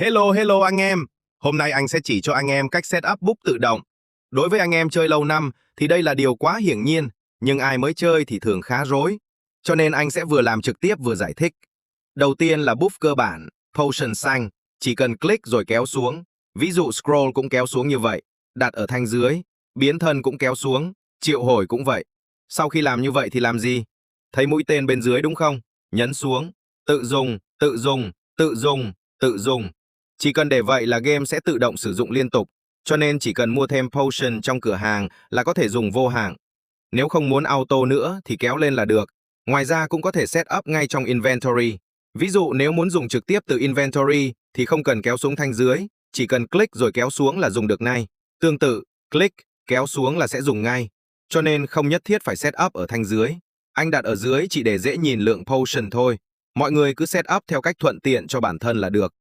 Hello anh em. Hôm nay anh sẽ chỉ cho anh em cách setup book tự động. Đối với anh em chơi lâu năm thì đây là điều quá hiển nhiên, nhưng ai mới chơi thì thường khá rối. Cho nên anh sẽ vừa làm trực tiếp vừa giải thích. Đầu tiên là buff cơ bản, Potion xanh, chỉ cần click rồi kéo xuống. Ví dụ scroll cũng kéo xuống như vậy, đặt ở thanh dưới, biến thân cũng kéo xuống, triệu hồi cũng vậy. Sau khi làm như vậy thì làm gì? Thấy mũi tên bên dưới đúng không? Nhấn xuống, tự dùng, tự dùng, tự dùng, tự dùng. Chỉ cần để vậy là game sẽ tự động sử dụng liên tục, cho nên chỉ cần mua thêm potion trong cửa hàng là có thể dùng vô hạn. Nếu không muốn auto nữa thì kéo lên là được. Ngoài ra cũng có thể set up ngay trong inventory. Ví dụ nếu muốn dùng trực tiếp từ inventory thì không cần kéo xuống thanh dưới, chỉ cần click rồi kéo xuống là dùng được ngay. Tương tự, click, kéo xuống là sẽ dùng ngay. Cho nên không nhất thiết phải set up ở thanh dưới. Anh đặt ở dưới chỉ để dễ nhìn lượng potion thôi. Mọi người cứ set up theo cách thuận tiện cho bản thân là được.